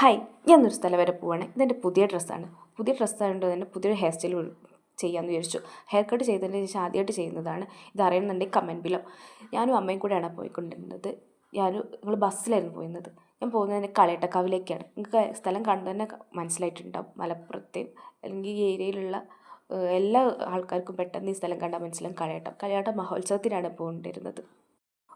Hi, ഞാനൊരു സ്ഥലം വരെ പോവാണ്. ഇതെൻ്റെ പുതിയ ഡ്രസ്സാണ്. പുതിയ ഡ്രസ്സായതുകൊണ്ട് തന്നെ പുതിയൊരു ഹെയർ സ്റ്റൈൽ ചെയ്യാമെന്ന് വിചാരിച്ചു. ഹെയർ കട്ട് ചെയ്തതിന് ശേഷം ആദ്യമായിട്ട് ചെയ്യുന്നതാണ്. ഇതറിയുന്നുണ്ടെങ്കിൽ കമൻറ്റ് ബിലോ. ഞാനും അമ്മയും കൂടെയാണ് പോയിക്കൊണ്ടിരുന്നത്. ഞങ്ങൾ ബസ്സിലായിരുന്നു പോയിരുന്നത്. ഞാൻ പോകുന്നത് കളയട്ടക്കാവിലേക്കാണ്. നിങ്ങൾക്ക് സ്ഥലം കണ്ടു തന്നെ മനസ്സിലായിട്ടുണ്ടാവും. മലപ്പുറത്തെ അല്ലെങ്കിൽ ഈ ഏരിയയിലുള്ള എല്ലാ ആൾക്കാർക്കും പെട്ടെന്ന് ഈ സ്ഥലം കണ്ടാൽ മനസ്സിലാവും. കളയാട്ടം മഹോത്സവത്തിനാണ് പോകേണ്ടിരുന്നത്.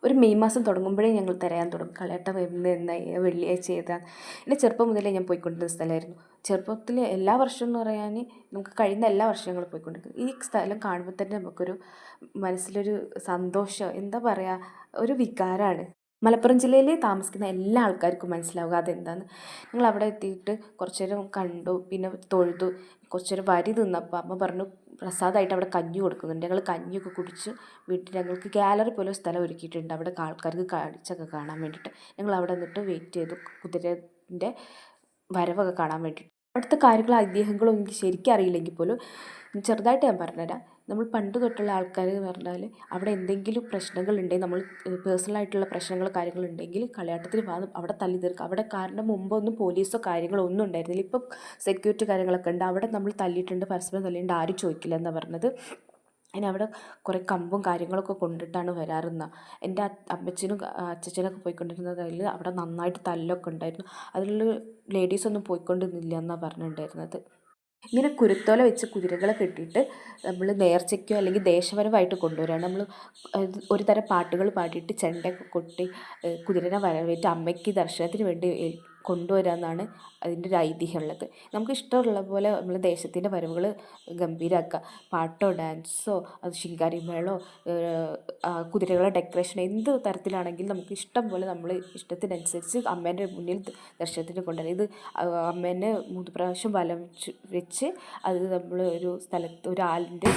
ഒരു മെയ് മാസം തുടങ്ങുമ്പോഴേ ഞങ്ങൾ തിരയാൻ തുടങ്ങും. കളയട്ടം എന്നായി വെള്ളിയാഴ്ച ഏതാണ്. എൻ്റെ ചെറുപ്പം മുതലേ ഞാൻ പോയിക്കൊണ്ടിരുന്ന സ്ഥലമായിരുന്നു. ചെറുപ്പത്തിൽ എല്ലാ വർഷവും എന്ന് പറയാൻ നമുക്ക് കഴിയുന്ന എല്ലാ വർഷവും ഞങ്ങൾ പോയിക്കൊണ്ടിരിക്കുന്നത്. ഈ സ്ഥലം കാണുമ്പോൾ തന്നെ നമുക്കൊരു മനസ്സിലൊരു സന്തോഷം, എന്താ പറയുക, ഒരു വികാരമാണ്. മലപ്പുറം ജില്ലയിൽ താമസിക്കുന്ന എല്ലാ ആൾക്കാർക്കും മനസ്സിലാവുക അതെന്താന്ന്. ഞങ്ങൾ അവിടെ എത്തിയിട്ട് കുറച്ച് നേരം കണ്ടു, പിന്നെ തൊഴുതു, കുറച്ച് നേരം വരി നിന്നപ്പോൾ അമ്മ പറഞ്ഞു പ്രസാദമായിട്ട് അവിടെ കഞ്ഞി കൊടുക്കുന്നുണ്ട്. ഞങ്ങൾ കഞ്ഞിയൊക്കെ കുടിച്ച് വീട്ടിൽ ഞങ്ങൾക്ക് ഗാലറി പോലെ സ്ഥലം ഒരുക്കിയിട്ടുണ്ട് അവിടെ ആൾക്കാർക്ക് കാഴ്ചയൊക്കെ കാണാൻ വേണ്ടിയിട്ട്. ഞങ്ങൾ അവിടെ നിന്നിട്ട് വെയിറ്റ് ചെയ്തു കുതിരേൻ്റെ വരവൊക്കെ കാണാൻ വേണ്ടിയിട്ട്. അവിടുത്തെ കാര്യങ്ങളും ഐതിഹ്യങ്ങളും എനിക്ക് ശരിക്കും അറിയില്ലെങ്കിൽ പോലും ചെറുതായിട്ട് ഞാൻ പറഞ്ഞുതരാം. നമ്മൾ പണ്ട് തൊട്ടുള്ള ആൾക്കാർ എന്ന് പറഞ്ഞാൽ അവിടെ എന്തെങ്കിലും പ്രശ്നങ്ങളുണ്ടെങ്കിൽ നമ്മൾ പേഴ്സണലായിട്ടുള്ള പ്രശ്നങ്ങൾ കാര്യങ്ങളുണ്ടെങ്കിൽ കളയാട്ടത്തിൽ വന്ന് അവിടെ തല്ലി തീർക്കുക. അവിടെ കാരണം മുമ്പൊന്നും പോലീസോ കാര്യങ്ങളോ ഒന്നും ഉണ്ടായിരുന്നില്ല. ഇപ്പം സെക്യൂരിറ്റി കാര്യങ്ങളൊക്കെ ഉണ്ട്. അവിടെ നമ്മൾ തല്ലിയിട്ടുണ്ട്, പരസ്പരം തല്ലിയിട്ടുണ്ട്, ആരും ചോദിക്കില്ല എന്നാണ് പറഞ്ഞത്. അതിന് അവിടെ കുറേ കമ്പും കാര്യങ്ങളൊക്കെ കൊണ്ടിട്ടാണ് വരാറുന്ന. എൻ്റെ അമ്മച്ചനും അച്ചച്ചനൊക്കെ പോയിക്കൊണ്ടിരുന്നതിൽ അവിടെ നന്നായിട്ട് തല്ലൊക്കെ ഉണ്ടായിരുന്നു. അതിലുള്ള ലേഡീസൊന്നും പോയിക്കൊണ്ടിരുന്നില്ല എന്നാണ് പറഞ്ഞിട്ടുണ്ടായിരുന്നത്. ഇങ്ങനെ കുരുത്തോല വെച്ച് കുതിരകളെ കെട്ടിയിട്ട് നമ്മൾ നേർച്ചയ്ക്കോ അല്ലെങ്കിൽ ദേശപരമായിട്ട് കൊണ്ടുവരികയാണ്. നമ്മൾ ഒരു തരം പാട്ടുകൾ പാടിയിട്ട് ചെണ്ടയൊക്കെ കൊട്ടി കുതിരനെ വരവേറ്റ് അമ്മയ്ക്ക് ദർശനത്തിന് വേണ്ടി കൊണ്ടുവരിക എന്നാണ് അതിൻ്റെ ഒരു ഐതിഹ്യം ഉള്ളത്. നമുക്ക് ഇഷ്ടമുള്ള പോലെ നമ്മൾ ദേശത്തിൻ്റെ വരവുകൾ ഗംഭീരമാക്കുക. പാട്ടോ ഡാൻസോ അത് ശിങ്കാരിമേളോ കുതിരകളെ ഡെക്കറേഷൻ എന്ത് തരത്തിലാണെങ്കിലും നമുക്ക് ഇഷ്ടം പോലെ നമ്മൾ ഇഷ്ടത്തിനനുസരിച്ച് അമ്മേൻ്റെ മുന്നിൽ ദർശനത്തിന് കൊണ്ടുവരിക. ഇത് അമ്മേനെ 3 പ്രാവശ്യം വലം വെച്ച് അത് നമ്മൾ ഒരു സ്ഥലത്ത് ഒരു ആലിൻ്റെ